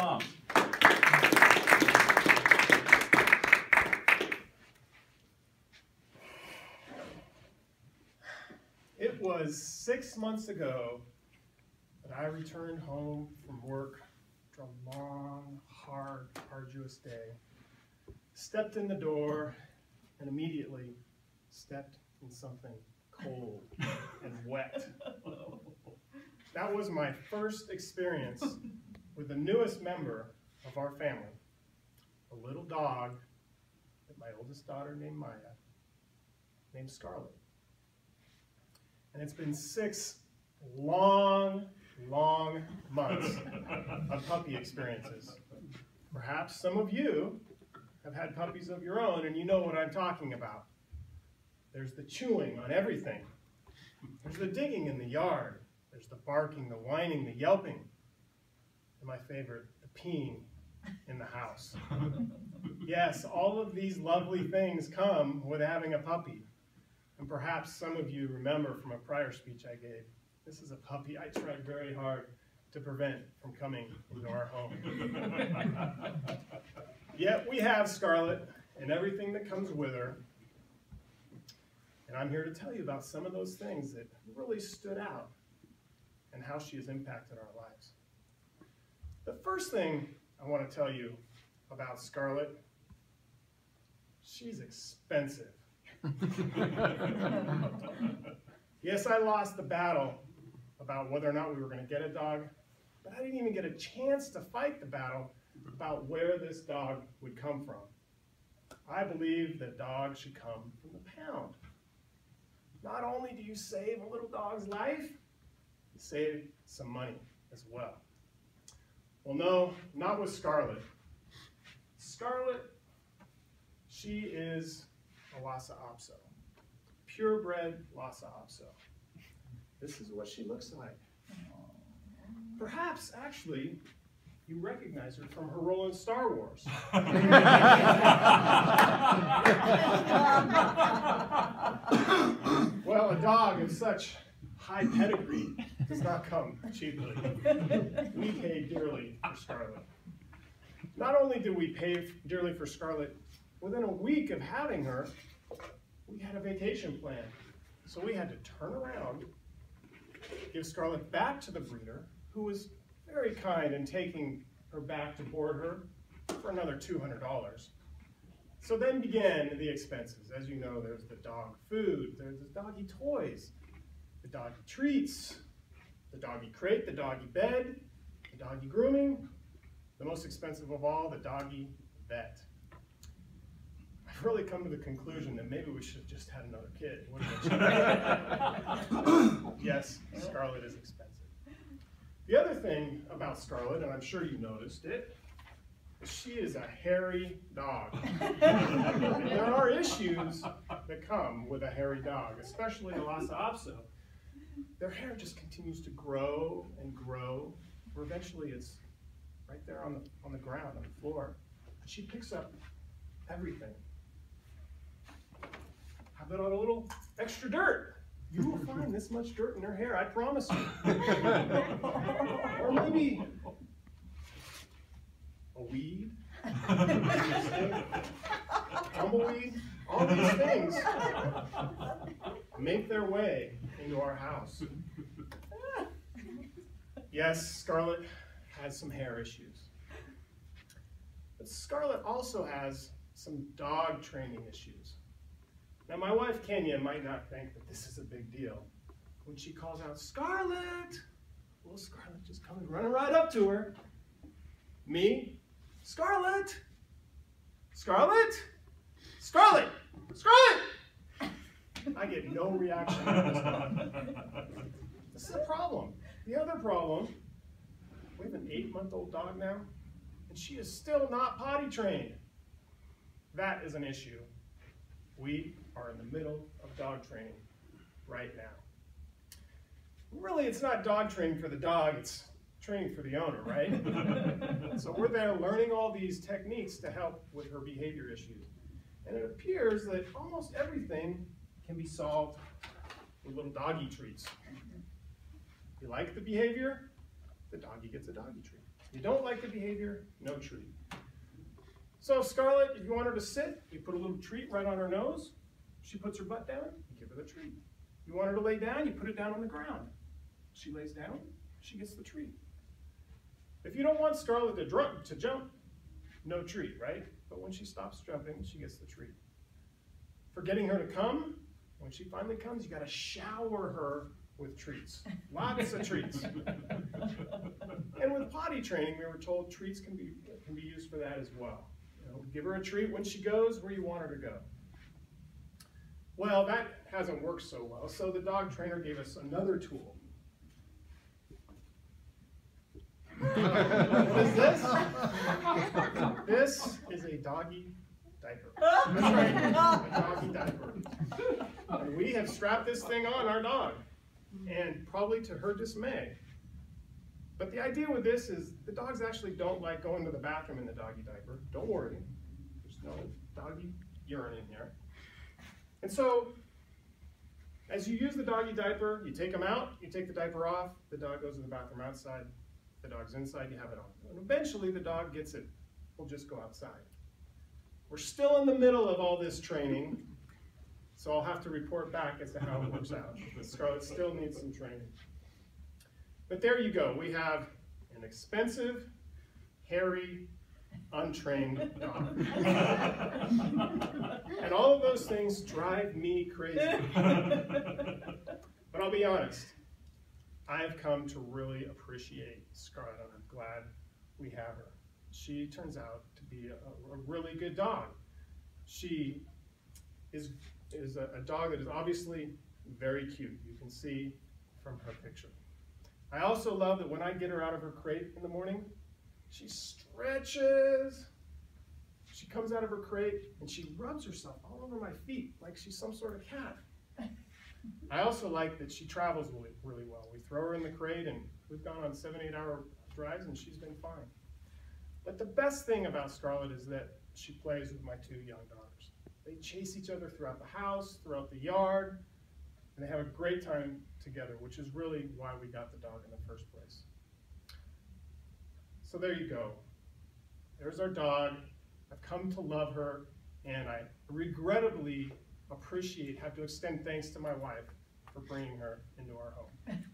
Somps. It was 6 months ago that I returned home from work after a long, hard, arduous day. Stepped in the door and immediately stepped in something cold and wet. That was my first experience with the newest member of our family, a little dog that my oldest daughter named Maya, named Scarlet. And it's been 6 long, long months of puppy experiences. Perhaps some of you have had puppies of your own and you know what I'm talking about. There's the chewing on everything. There's the digging in the yard. There's the barking, the whining, the yelping. And my favorite, the peeing in the house. Yes, all of these lovely things come with having a puppy. And perhaps some of you remember from a prior speech I gave, this is a puppy I tried very hard to prevent from coming into our home. Yet we have Scarlet and everything that comes with her. And I'm here to tell you about some of those things that really stood out and how she has impacted our lives. The first thing I want to tell you about Scarlet, she's expensive. Yes, I lost the battle about whether or not we were going to get a dog, but I didn't even get a chance to fight the battle about where this dog would come from. I believe that dogs should come from the pound. Not only do you save a little dog's life, you save some money as well. Well, no, not with Scarlet. Scarlet, she is a Lhasa Apso, purebred Lhasa Apso. This is what she looks like. Perhaps, actually, you recognize her from her role in Star Wars. Well, a dog of such high pedigree does not come cheaply. We paid dearly for Scarlet. Not only did we pay dearly for Scarlet, within a week of having her, we had a vacation plan. So we had to turn around, give Scarlet back to the breeder, who was very kind in taking her back to board her for another $200. So then began the expenses. As you know, there's the dog food, there's the doggy toys, the doggy treats, the doggy crate, the doggy bed, the doggy grooming, the most expensive of all, the doggy vet. I've really come to the conclusion that maybe we should have just had another kid. Yes, Scarlet is expensive. The other thing about Scarlet, and I'm sure you noticed it, is she is a hairy dog. There are issues that come with a hairy dog, especially a Lhasa Apso. Their hair just continues to grow and grow, where eventually it's right there on the ground, on the floor. And she picks up everything. How about a little extra dirt? You will find this much dirt in her hair, I promise you. Or maybe a weed, tumbleweed, all these things make their way into our house. Yes, Scarlet has some hair issues. But Scarlet also has some dog training issues. Now, my wife, Kenya, might not think that this is a big deal. When she calls out, Scarlet, well, Scarlet just comes running right up to her. Me, Scarlet, Scarlet, Scarlet, Scarlet! I get no reaction from this dog. This is a problem. The other problem, we have an 8-month-old dog now, and she is still not potty trained. That is an issue. We are in the middle of dog training right now. Really, it's not dog training for the dog, it's training for the owner, right? So we're there learning all these techniques to help with her behavior issues. And it appears that almost everything can be solved with little doggy treats. You like the behavior? The doggy gets a doggy treat. You don't like the behavior, no treat. So Scarlett, if you want her to sit, you put a little treat right on her nose. She puts her butt down, you give her the treat. You want her to lay down, you put it down on the ground. She lays down, she gets the treat. If you don't want Scarlett to jump, no treat, right? But when she stops jumping, she gets the treat. For getting her to come, when she finally comes, you gotta shower her with treats. Lots of treats. And with potty training, we were told treats can be used for that as well. You know, give her a treat when she goes where you want her to go. Well, that hasn't worked so well, so the dog trainer gave us another tool. What is this? This is a doggy diaper. That's right, a doggy diaper. And we have strapped this thing on our dog, and probably to her dismay. But the idea with this is the dogs actually don't like going to the bathroom in the doggy diaper. Don't worry, there's no doggy urine in here. And so, as you use the doggy diaper, you take them out, you take the diaper off, the dog goes to the bathroom outside, the dog's inside, you have it on. And eventually the dog gets it, will just go outside. We're still in the middle of all this training, so I'll have to report back as to how it works out. Scarlett still needs some training. But there you go, we have an expensive, hairy, untrained dog. And all of those things drive me crazy. But I'll be honest, I've come to really appreciate Scarlett, and I'm glad we have her. She turns out to be a really good dog. She is a dog that is obviously very cute. You can see from her picture. I also love that when I get her out of her crate in the morning, she stretches. She comes out of her crate and she rubs herself all over my feet like she's some sort of cat. I also like that she travels really well. We throw her in the crate and we've gone on 7-8 hour drives and she's been fine. But the best thing about Scarlett is that she plays with my 2 young daughters. They chase each other throughout the house, throughout the yard, and they have a great time together, which is really why we got the dog in the first place. So there you go. There's our dog. I've come to love her, and I regrettably have to extend thanks to my wife for bringing her into our home.